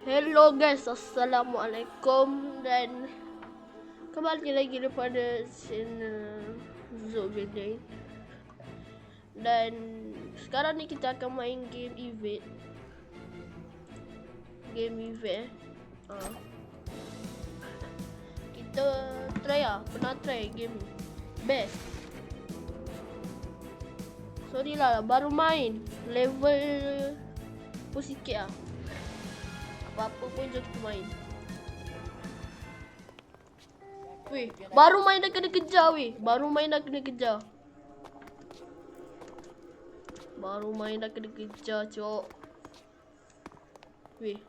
Hello guys, Assalamualaikum dan kembali lagi daripada channel Zobelay. Dan sekarang ni kita akan main game event. Kita try pernah try game ni. Best. Sorry lah, baru main. Level pun sikit lah. Apa-apa pun je kita main. Weh, baru main dah kena kejar weh. Baru main dah kena kejar, cok. Weh.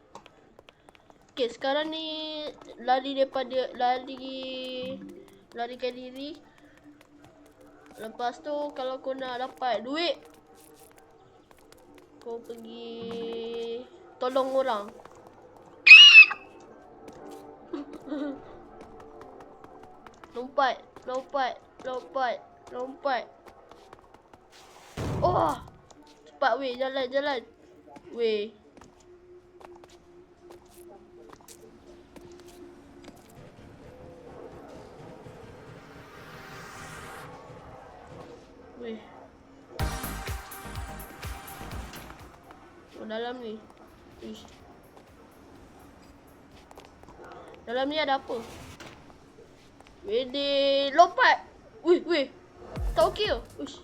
Okay, sekarang ni larikan diri. Lepas tu kalau kau nak dapat duit, kau pergi tolong orang. Lompat. Oh, cepat weh, jalan. Weh. Weh. Oh, dalam ni. Ish. Dalam ni ada apa? Wede, lompat. Weh. Tak okey ke? Uish.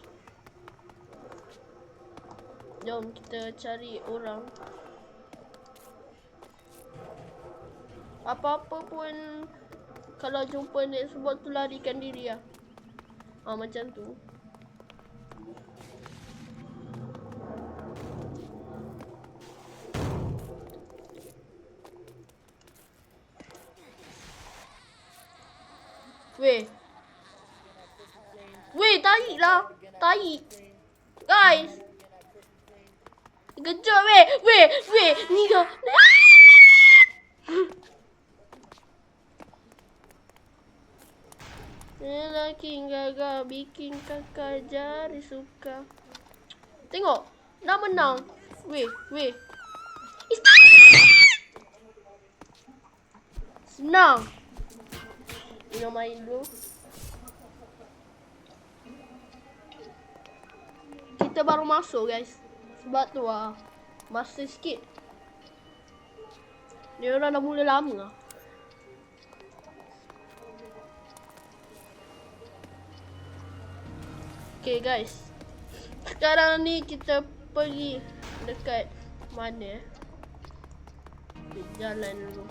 Jom kita cari orang. Apa-apa pun kalau jumpa net sebab tu larikan diri lah. Macam tu. Weh, tarik lah. Guys. Kejut weh. Ni kau. Lelaki gagal bikin kakak jari suka. Tengok, dah menang. Weh. Senang. Minum air dulu. Kita baru masuk guys. Sebab tu masa sikit. Dia orang dah mula lama lah. Okay guys. Sekarang ni kita pergi dekat mana? Jalan dulu.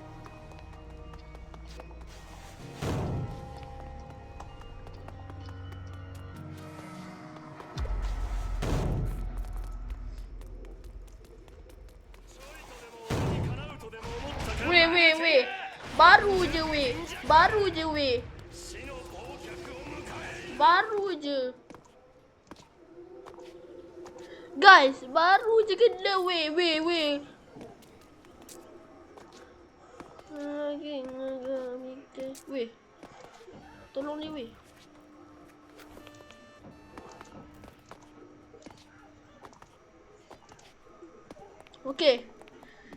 Weh. Baru je. Guys, baru je kena weh. Weh. Tolong ni weh. Okey.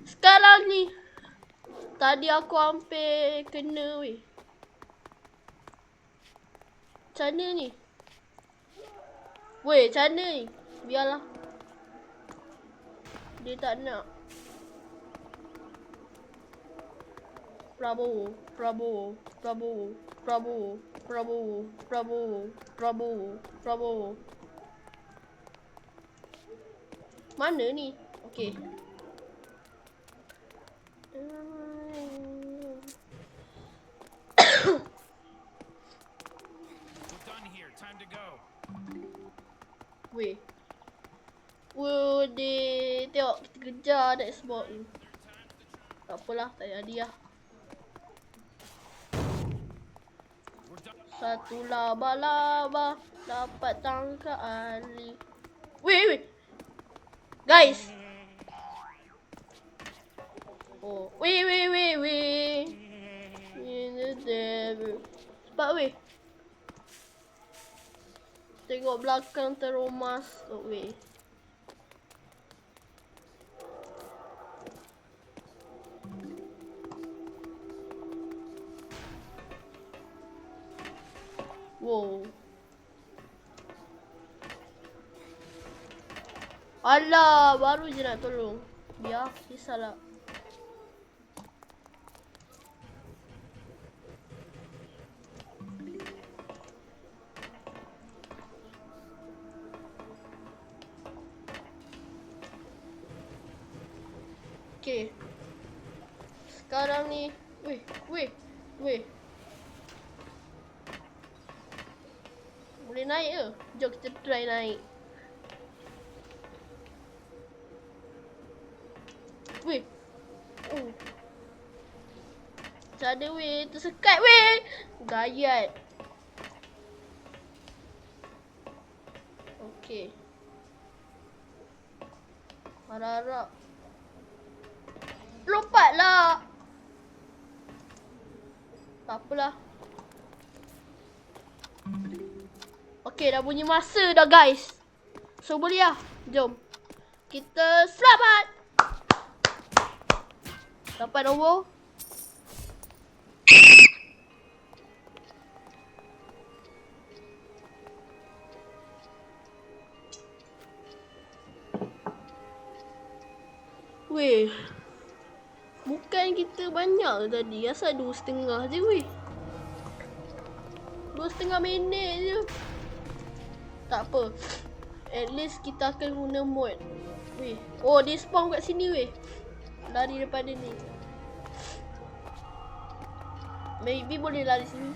Sekarang ni tadi aku hampir kena weh. Macam mana ni? Weh, macam mana ni? Biarlah. Dia tak nak. Prabowo. Mana ni? Okey. Weh. Dia tengok kita kejar next spot ni. Tak apalah, tak jadi lah. Satu laba-laba dapat tangkap Ali. Weh. Guys. Oh, weh. In the devil. Cepat weh. Tengok belakang teromas. Oh weh. Wow. Alah, baru je nak tolong. Biar, kisahlah. Okay. Sekarang ni, weh. Boleh naik ke? Jom kita try naik. Weh. Oh. Macam ada weh, tersekat weh. Gayat. Okay. Harap-harap. Lompatlah. Tak apalah. Okay, dah bunyi masa dah guys. So boleh lah. Jom. Kita selamat. Dapat nombor. Weh. Bukan kita banyak tadi. Asal 2.5 je weh. 2.5 minit je. Tak apa. At least kita akan guna mod. Weh. Oh, dia spawn kat sini weh. Lari daripada ni. Maybe boleh lari sini.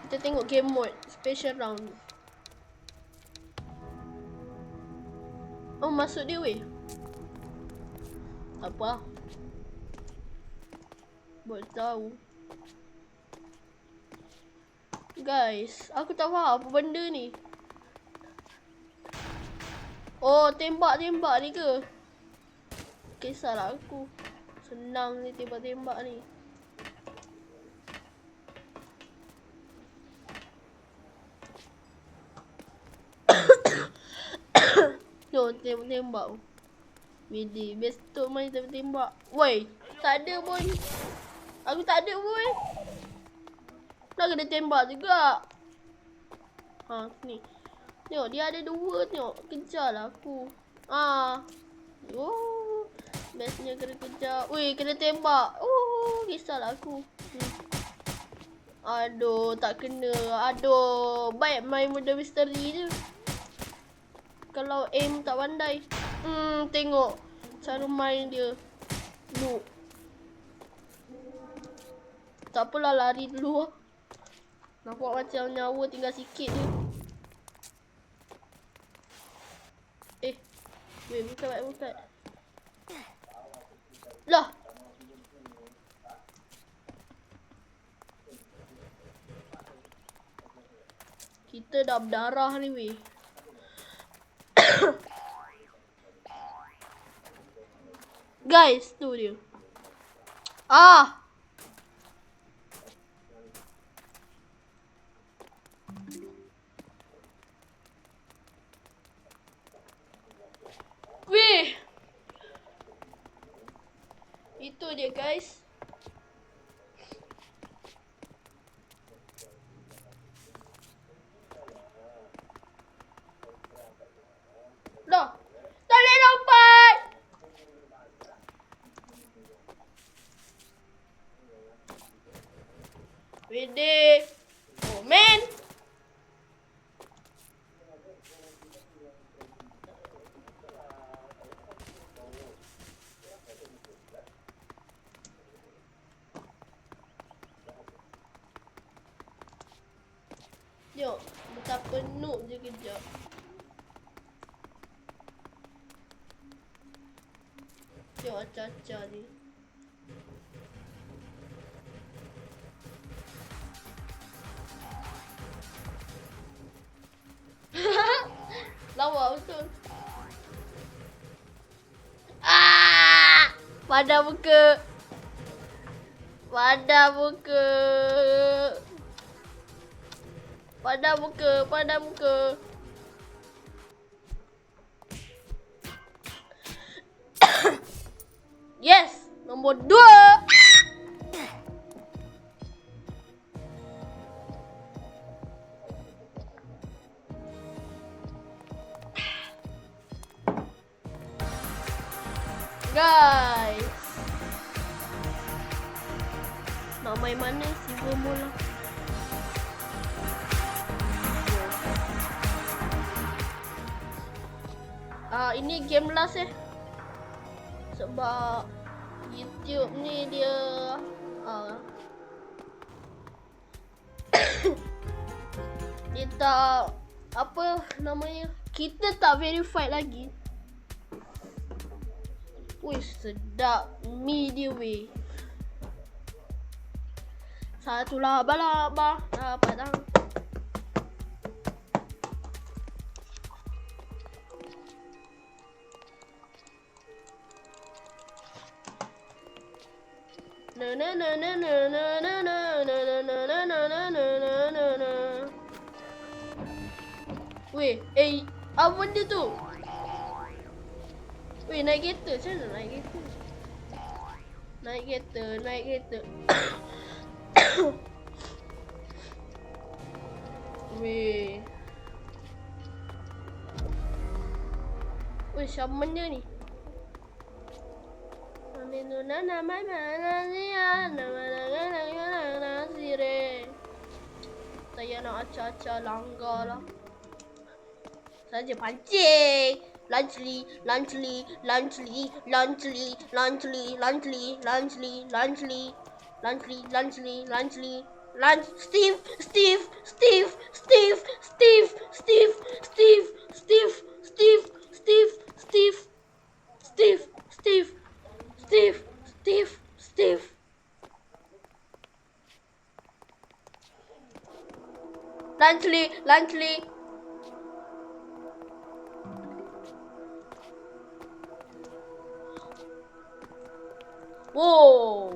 Kita tengok game mode. Special round. Oh, masuk dia weh. Tak apa. Buat tahu. Guys, aku tak faham apa benda ni. Oh, tembak-tembak ni ke? Kisahlah aku. Senang ni tembak-tembak ni. Jom tembak-tembak. Widih, besok main tembak-tembak. Woi, tak ada pun. Aku tak ada pun. Nak kena tembak juga. Ha, ni. Tengok, dia ada 2 tengok. Kejarlah aku. Ah. Oh. Bestnya kena kejar. Weh, kena tembak. Oh, kisahlah aku. Aduh, tak kena. Aduh, baik main mode misteri je. Kalau aim tak pandai. Tengok cara main dia. Noob. Tak apalah, lari dulu lah. Nampak macam nyawa tinggal sikit je. Weh, bukan. Lah. Kita dah berdarah ni weh. Guys, tu dia. Ah. Weh. Itu dia guys. Dah. Tak boleh lompat. Wede. Oh man. Jom, betapa noob je kejap. Tengok Caca ni. Lawa betul. Ah! Padah muka. Padah muka. Padah muka, padah muka. Yes, nombor 2. guys. Nak main mana? Silver Mall lah. Ini game last sebab YouTube ni dia dia tak apa namanya, kita tak verified lagi. Wih, sedap medium way. Satu laba-laba dapat dah. Na na na na na na na na na na na na na na na na. Weh, apa benda tu? Weh, naik kereta. Macam mana naik kereta? Naik kereta, naik kereta. Weh. Weh, siapa benda ni? Saya nak acah-acah langgar lah. Saja pancing. Launchly, launchly, launchly, launchly, launchly, launchly, launchly, launchly, launchly, launchly, launchly, lunch. Steve, Steve, Steve, Steve, Steve, Steve, Steve, Steve, Steve, Steve, Steve, Steve, Steve, Steve, Steve, Steve. Launchly, launchly. Wow.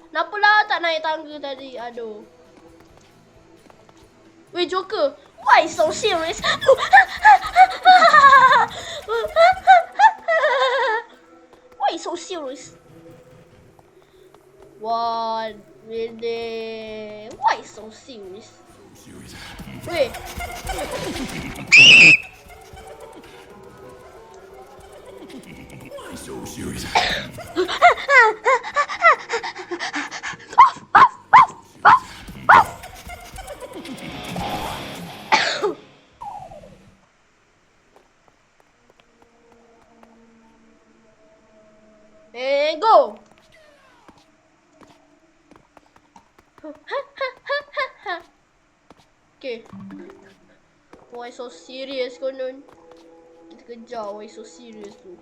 Kenapalah tak naik tangga tadi? Aduh. Weh, Joker. Why so serious? Why so serious? One minute. Why so serious? Weh. Why so serious? Go. Okay. Why so serious konon? Kita kejar why so serious tu.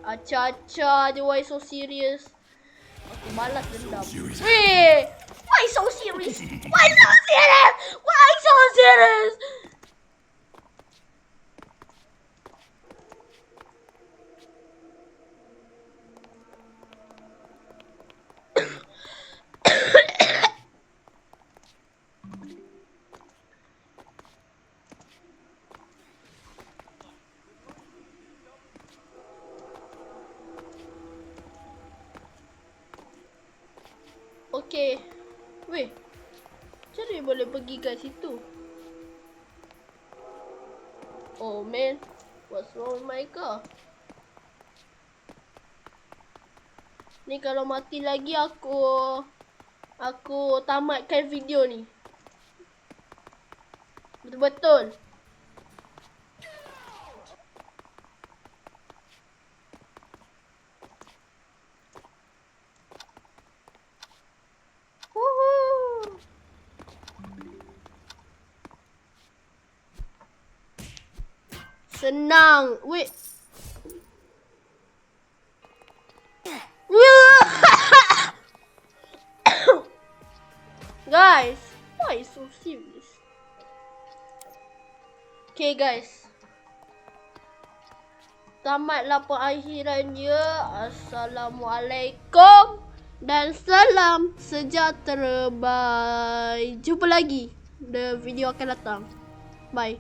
Acah-acah je why so serious. Aku malas dendam. Weh! Why so serious? Why so serious? Why so serious? Okay. Weh. Macam mana boleh pergi kat situ? Oh man. What's wrong with my car? Ni kalau mati lagi aku tamatkan video ni. Betul-betul. Senang. Wait. Guys, why so serious? Okay guys. Tamatlah pengakhirannya. Assalamualaikum dan salam sejahtera. Bye. Jumpa lagi. The video akan datang. Bye.